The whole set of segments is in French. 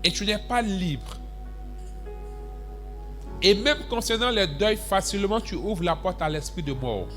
Et tu n'es pas libre. Et même concernant le deuil, facilement tu ouvres la porte à l'esprit de mort.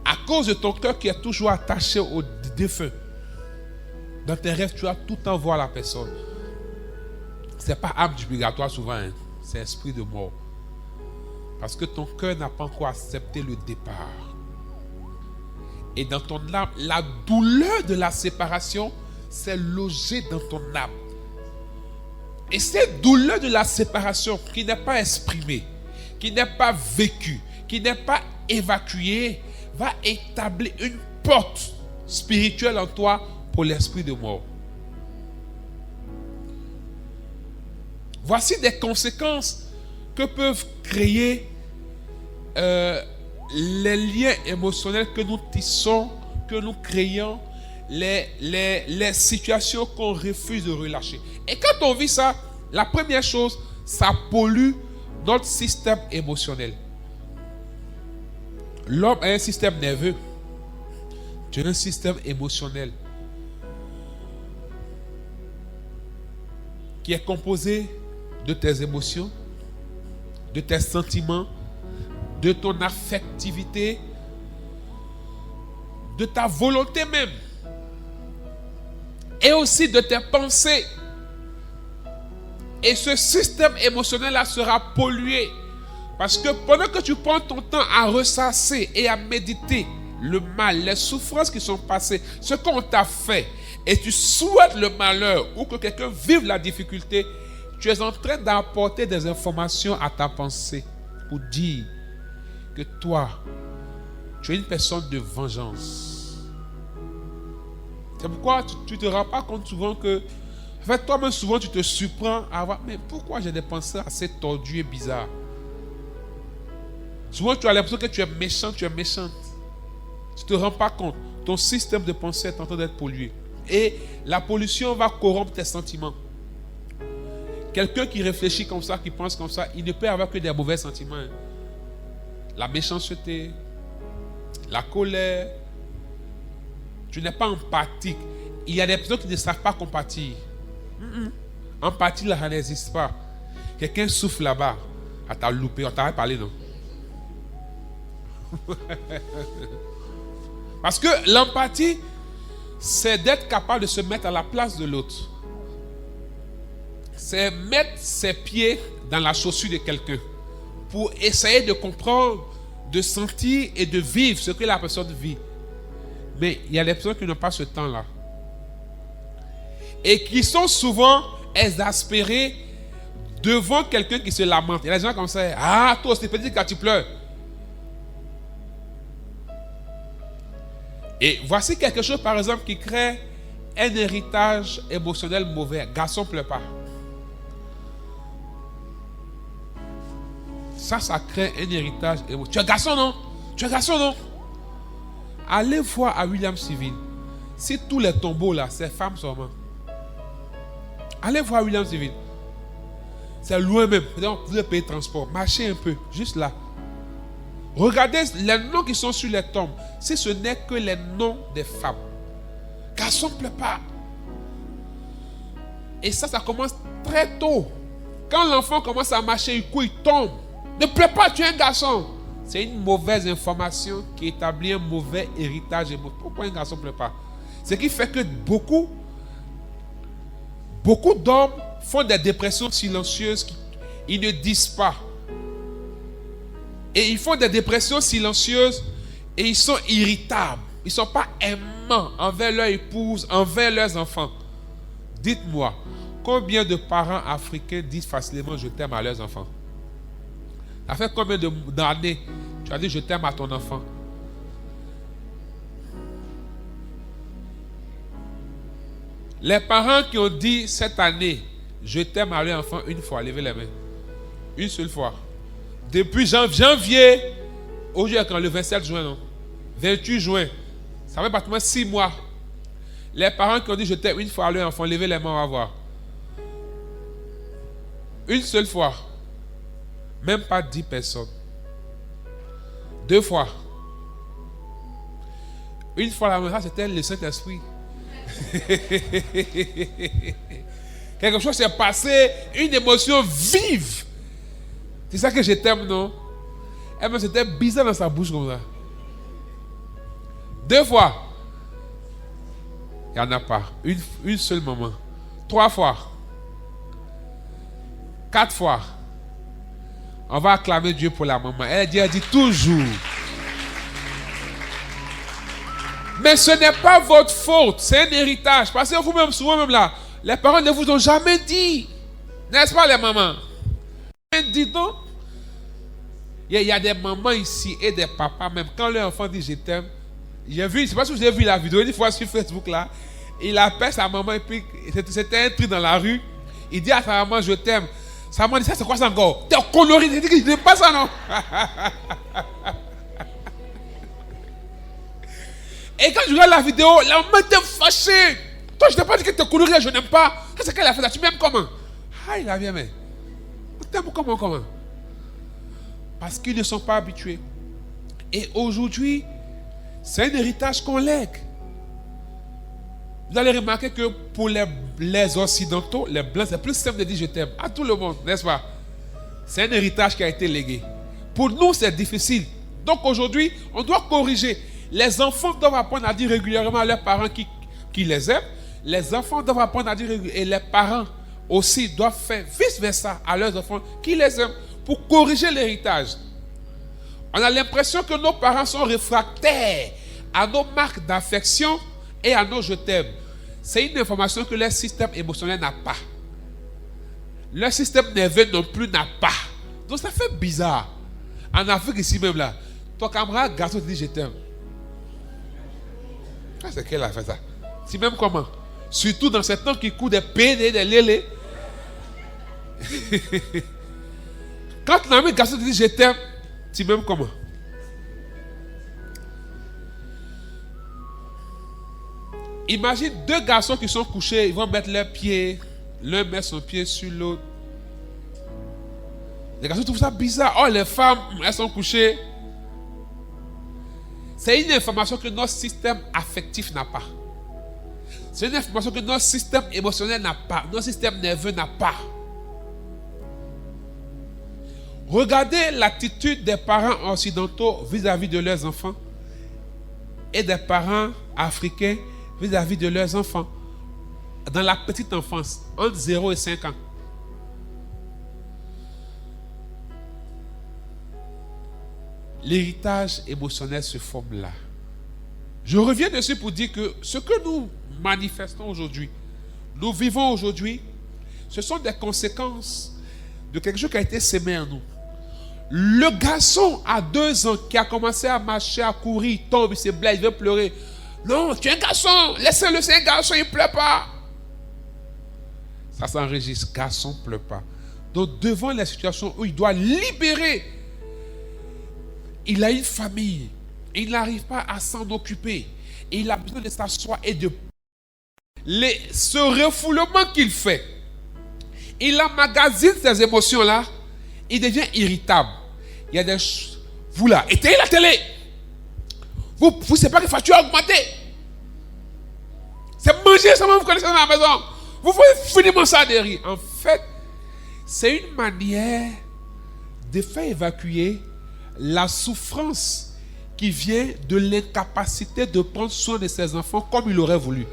À cause de ton cœur qui est toujours attaché au défunt. Dans tes rêves, tu vas tout le temps voir la personne. Ce n'est pas âme du purgatoire souvent, hein. C'est esprit de mort. Parce que ton cœur n'a pas encore accepté le départ. Et dans ton âme, la douleur de la séparation s'est logée dans ton âme. Et cette douleur de la séparation qui n'est pas exprimée, qui n'est pas vécue, qui n'est pas évacuée, va établir une porte spirituelle en toi pour l'esprit de mort. Voici des conséquences que peuvent créer les liens émotionnels que nous tissons, que nous créons, les situations qu'on refuse de relâcher. Et quand on vit ça, la première chose, ça pollue notre système émotionnel. L'homme a un système nerveux. Tu as un système émotionnel qui est composé de tes émotions, de tes sentiments, de ton affectivité, de ta volonté même, et aussi de tes pensées. Et ce système émotionnel-là sera pollué. Parce que pendant que tu prends ton temps à ressasser et à méditer le mal, les souffrances qui sont passées, ce qu'on t'a fait, et tu souhaites le malheur ou que quelqu'un vive la difficulté, tu es en train d'apporter des informations à ta pensée pour dire que toi, tu es une personne de vengeance. C'est pourquoi tu ne te rends pas compte souvent que, en fait, toi-même souvent tu te surprends à voir, mais pourquoi j'ai des pensées assez tordues et bizarres? Souvent tu as l'impression que tu es méchant, tu es méchante. Tu ne te rends pas compte. Ton système de pensée est en train d'être pollué. Et la pollution va corrompre tes sentiments. Quelqu'un qui réfléchit comme ça, qui pense comme ça, il ne peut avoir que des mauvais sentiments. La méchanceté, la colère. Tu n'es pas empathique. Il y a des personnes qui ne savent pas compatir. Empathie, là, ça n'existe pas. Quelqu'un souffle là-bas. Ah, t'as loupé, on t'avait parlé, non? Parce que l'empathie, c'est d'être capable de se mettre à la place de l'autre. C'est mettre ses pieds dans la chaussure de quelqu'un pour essayer de comprendre, de sentir et de vivre ce que la personne vit. Mais il y a des personnes qui n'ont pas ce temps-là. Et qui sont souvent exaspérées devant quelqu'un qui se lamente. Il y a des gens comme ça. Ah, toi, c'est petit quand tu pleures. Et voici quelque chose, par exemple, qui crée un héritage émotionnel mauvais. Garçon, pleure pas. Ça crée un héritage émotionnel. Tu es garçon, non? Tu es garçon, non? Allez voir à William Civil. Si tous les tombeaux là, c'est femmes seulement. Allez voir à William Civil. C'est loin même. Donc, vous devez payer transport. Marchez un peu, juste là. Regardez les noms qui sont sur les tombes. Si ce n'est que les noms des femmes. Garçon, ne pleure pas. Et ça commence très tôt. Quand l'enfant commence à marcher, il court, il tombe. Ne pleure pas, tu es un garçon. C'est une mauvaise information qui établit un mauvais héritage. Pourquoi un garçon ne pleure pas? Ce qui fait que beaucoup d'hommes font des dépressions silencieuses. Ils ne disent pas. Et ils font des dépressions silencieuses et ils sont irritables. Ils ne sont pas aimants envers leur épouse, envers leurs enfants. Dites-moi, combien de parents africains disent facilement je t'aime à leurs enfants? Ça fait combien d'années tu as dit je t'aime à ton enfant? Les parents qui ont dit cette année je t'aime à leur enfant une fois, levez les mains. Une seule fois. Depuis janvier, aujourd'hui est quand le 27 juin, non? 28 juin. Ça fait pratiquement 6 mois. Les parents qui ont dit je t'aime une fois à leur enfant, levez les mains, on va voir. Une seule fois. Même pas 10 personnes. 2 fois. Une fois la maison, c'était le Saint-Esprit. Quelque chose s'est passé, une émotion vive. C'est ça que je t'aime, non? Eh bien, c'était bizarre dans sa bouche comme ça. 2 fois. Il n'y en a pas. Une seule maman. 3 fois. 4 fois. On va acclamer Dieu pour la maman. Elle dit toujours. Mais ce n'est pas votre faute. C'est un héritage. Parce que vous-même, souvent même là, les parents ne vous ont jamais dit. N'est-ce pas les mamans? Dis donc. Il y a des mamans ici et des papas même. Quand leur enfant dit je t'aime. J'ai vu, je ne sais pas si vous avez vu la vidéo une fois sur Facebook là. Il appelle sa maman et puis c'était un truc dans la rue. Il dit à sa maman je t'aime. Sa maman dit ça c'est quoi ça encore? T'es coloré. Il dit que je n'aime pas ça non. Et quand je regarde la vidéo, la maman était fâchée. Toi je t'ai pas dit que t'es coloré, je n'aime pas. Qu'est-ce qu'elle a fait là? Tu m'aimes comment? Ah il a bien mais. Tu t'aimes comment? Parce qu'ils ne sont pas habitués. Et aujourd'hui, c'est un héritage qu'on lègue. Vous allez remarquer que pour les occidentaux, les blancs, c'est plus simple de dire je t'aime à tout le monde, n'est-ce pas? C'est un héritage qui a été légué. Pour nous, c'est difficile. Donc aujourd'hui, on doit corriger. Les enfants doivent apprendre à dire régulièrement à leurs parents qui les aiment. Les enfants doivent apprendre à dire régulièrement. Et les parents aussi doivent faire vice-versa à leurs enfants qui les aiment pour corriger l'héritage. On a l'impression que nos parents sont réfractaires à nos marques d'affection et à nos je t'aime. C'est une information que leur système émotionnel n'a pas. Leur système nerveux non plus n'a pas. Donc ça fait bizarre. En Afrique ici même là, ton camarade garçon te dit je t'aime. Ah, c'est qu'elle a fait ça. Si même comment? Surtout dans ces temps qui courent des PD, des lélés. Quand ton ami garçon te dit je t'aime, tu m'aimes comment? Imagine 2 garçons qui sont couchés, ils vont mettre leurs pieds, l'un met son pied sur l'autre. Les garçons trouvent ça bizarre. Oh, les femmes, elles sont couchées. C'est une information que notre système affectif n'a pas. C'est une information que notre système émotionnel n'a pas. Notre système nerveux n'a pas. Regardez l'attitude des parents occidentaux vis-à-vis de leurs enfants et des parents africains vis-à-vis de leurs enfants dans la petite enfance, entre 0 et 5 ans. L'héritage émotionnel se forme là. Je reviens dessus pour dire que ce que nous manifestons aujourd'hui, nous vivons aujourd'hui, ce sont des conséquences de quelque chose qui a été sémé en nous. Le garçon à 2 ans qui a commencé à marcher, à courir, il tombe, il se blesse, il veut pleurer. Non, tu es un garçon, laissez-le, c'est un garçon, il ne pleure pas. Ça s'enregistre, garçon ne pleure pas. Donc devant la situation où il doit libérer, il a une famille, il n'arrive pas à s'en occuper. Et il a besoin de s'asseoir et de... Ce refoulement qu'il fait, il emmagasine ces émotions-là, il devient irritable. Il y a des choses... Vous là, éteignez la télé. Vous ne savez pas que la facture a augmenté. C'est manger seulement vous connaissez dans la maison. Vous voyez finiment ça de rire. En fait, c'est une manière de faire évacuer la souffrance qui vient de l'incapacité de prendre soin de ses enfants comme il aurait voulu.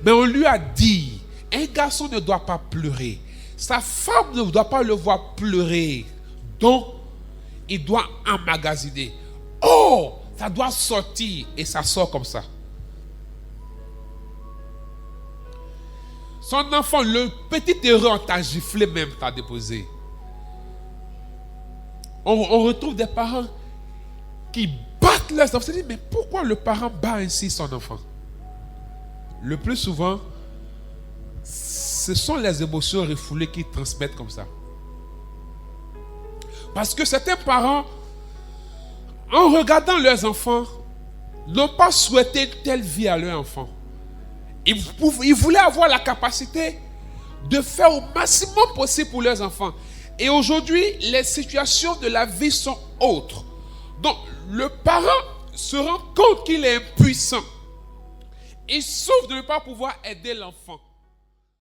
Mais on lui a dit, un garçon ne doit pas pleurer. Sa femme ne doit pas le voir pleurer. Donc, il doit emmagasiner. Oh, ça doit sortir. Et ça sort comme ça. Son enfant, le petit erreur, t'a giflé même, t'a déposé. On retrouve des parents qui battent leurs enfants. On se dit, mais pourquoi le parent bat ainsi son enfant? Le plus souvent, ce sont les émotions refoulées qui transmettent comme ça. Parce que certains parents, en regardant leurs enfants, n'ont pas souhaité une telle vie à leur enfant. Ils voulaient avoir la capacité de faire au maximum possible pour leurs enfants. Et aujourd'hui, les situations de la vie sont autres. Donc, le parent se rend compte qu'il est impuissant. Il souffre de ne pas pouvoir aider l'enfant.